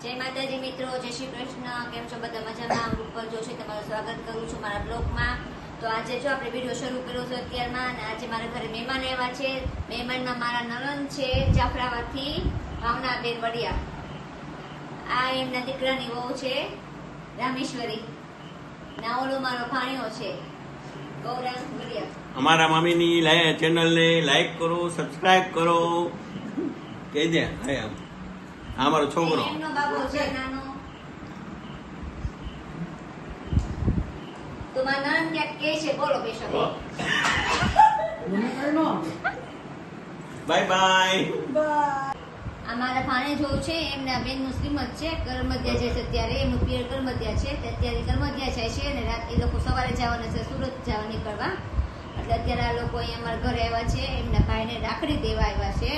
જય માતાજી મિત્રો, જય શ્રી કૃષ્ણ. કેમ છો બધા? મજામાં? રૂપલ જોશી તમારું સ્વાગત કરું છું મારા બ્લોગમાં. તો આજે જો આપણે વિડીયો શરૂ કર્યો છે અત્યારમાં, અને આજે મારા ઘરે મહેમાન આવ્યા છે. મહેમાનમાં મારા નણંદ છે જાફરાબાદથી, ભાવનાબેન વડિયા. આ એમના દીકરાની વહુ છે રામેશ્વરી. ના ઓલો મારો ભાણિયો છે ગૌરાંગ વડિયા. અમારા મામીની ચેનલને લાઈક કરો, સબસ્ક્રાઇબ કરો. કહી દે આમ આ મારો છોકરો. એમનો બાબો છે નાનો. તો મારા નણંદ ક્યાંક કહે છે, બોલો બે શબ્દો. Bye bye. આ મારા ભાણેજો છે, એમના બેન મુસ્લિમ જ છે, કરમદિયા જાય છે અત્યારે. એમનું પિયર કરમદિયા છે, અત્યારે કરમદિયા જાય છે અને રાત એ લોકો સવારે જવાના છે સુરત જવા નીકળવા. એટલે અત્યારે આ લોકો અહીંયા અમારા ઘરે આવ્યા છે, એમના ભાઈને રાખડી દેવા આવ્યા છે.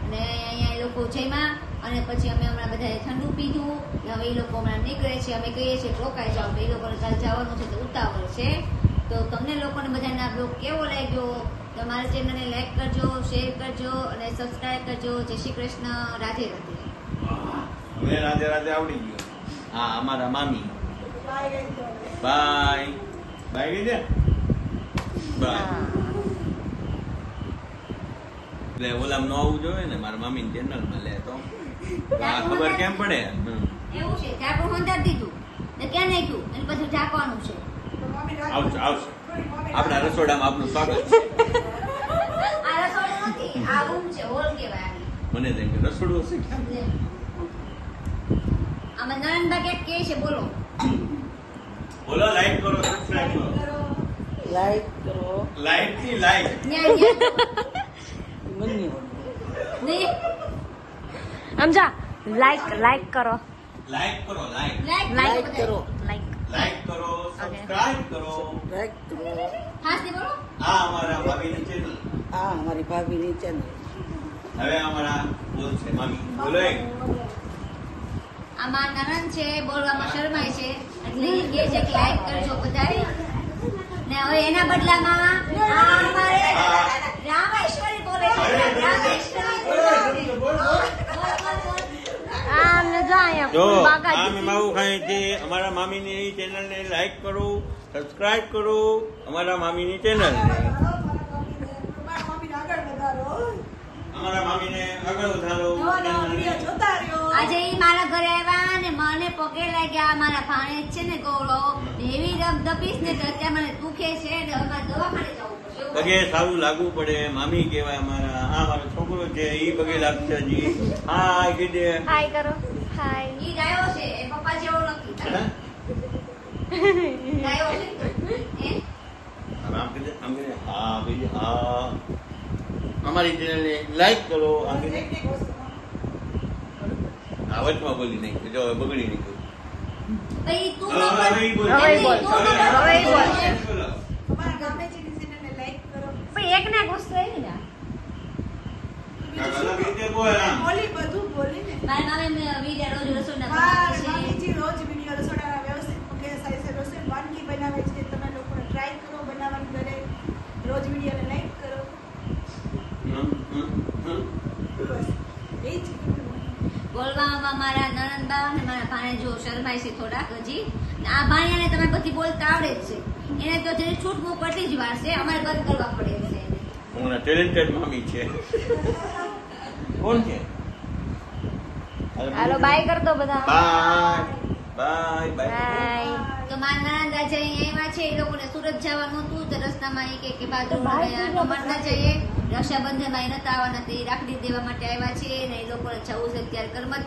અને અહીંયા એ લોકો જમ્યા અને પછી અમે હમણાં બધાએ ઠંડુ પીધું. હવે એ લોકો હમણાં નીકળે છે. અમે કહીએ છીએ રોકાઈ જાઓ, તો એ લોકોને કાલ જવાનું છે તો ઉતાવળ છે. તો તમને લોકોને બધાને આ બ્લોગ કેવો લાગ્યો? તો મારા ચેનલને લાઈક કરજો, શેર કરજો અને સબસ્ક્રાઇબ કરજો. જય શ્રી કૃષ્ણ, રાધે રાધે. હવે રાધે રાધે આવડી ગયો. હા, અમારા મામી. બાય બાય કહી દે. બાય. એટલે ઓલામ ન આવવું જોઈએ ને, મારા મામી ચેનલમાં લે તો આ ખબર કેમ પડે? એવું છે, ઝાકું મંદાર દીધું ને ક્યાં નાખ્યું અને પછી ઝાકવાનું છે. આવશે આવશે. આપણા રસોડામાં આપનું સ્વાગત છે. આ રસોડું નથી, આ રૂમ છે, હોલ કહેવાય આને. મને તેમ કે રસોડું હશે ક્યાં? આમાં નણંદબા ક્યાંક કહે છે, બોલો. બોલો, લાઈક કરો, સબસ્ક્રાઇબ કરો. લાઈક કરો. લાઈક થી લાઈક. નહીં સમજા, લાઈક કરો, લાઈક કરો, લાઈક. લાઈક કરો, લાઈક. લાઈક કરો, સબસ્ક્રાઇબ કરો. લાઈક કરો. હાસથી બોલો. આ અમારા ભાભીની ચેનલ. આ અમારી ભાભીની ચેનલ. હવે અમારા બોલશે મામી. બોલો એક. આમાં નણંદ છે, બોલવામાં શરમાય છે, એટલે એ કહે છે કે લાઈક કરજો બધાય. ને હવે એના બદલામાં આ અમારે રામેશ્વરી બોલે છે. રામેશ્વરી બોલો. આ અમને જો જો અહીંયા આ બાગાજી. મેં માવું ખાઈ છે. અમારા મામીની ચેનલને લાઈક કરો, સબસ્ક્રાઇબ કરો. અમારા મામીની ચેનલને, અમારા મામીને આગળ વધારો. આજે ઈ મારા ઘરે આવ્યા ને મને પગે લાગ્યા. મારા ભાણે છે ને ગોળો એવી દબીશ ને કે અત્યારે મને દુખે છે ને હવે મારે દવાખાને જવું પડશે. પગે સારું લાગવું પડે. મામી કહેવાય અમારા. આ મારો છોકરો છે, ઈ પગે લાગશે જી. હા કીધે. હાય કરો, હાય. ઈ ગાયો છે, એ પપ્પા જેવો નથી. ગાયો છે હે? આમ કીધે, આમ કીધે. હા કીધે. હા, અમારી ચેનલને લાઈક કરો. આમ કીધે. આ વચમાં બોલી નહીં, જો બગડી નહીં. ભાઈ તું હવે ઈ બોલ. હવે ઈ બોલ. હવે ઈ બોલ. બોલો. પણ એક ને એક વસ્તુ એવી ને કાકા કીધે બોલ આમ. મારા મામે વિડિયા રોજ રસોઈના બનાવે છે. બોલવામાં મારા નણંદબા અને મારા ભાણેજો શરમાય છે થોડાક હજી. આ ભાણિયાને તમે બધી બોલતા આવડે જ છે. એને તો જેને છૂટવું પડતી જ વાર છે. અમારે બંધ કરવા પડે છે એને. હમણાં ટેલેન્ટેડ મામી છે. કોણ છે? હાલો બાય કર દો બધા. Bye bye bye. બાય. તો મારા નણંદ આજે અહીંયા આવ્યા છે. એ લોકોને સુરત જવાનું હતું તો રસ્તામાં એ કે બાથરૂમમાં આટો મારતા જઈએ. રક્ષાબંધનમાં એ નતા આવવાના, તે રાખડી દેવા માટે આવ્યા છે ને એ લોકોને જવું છે અત્યારે કરમત.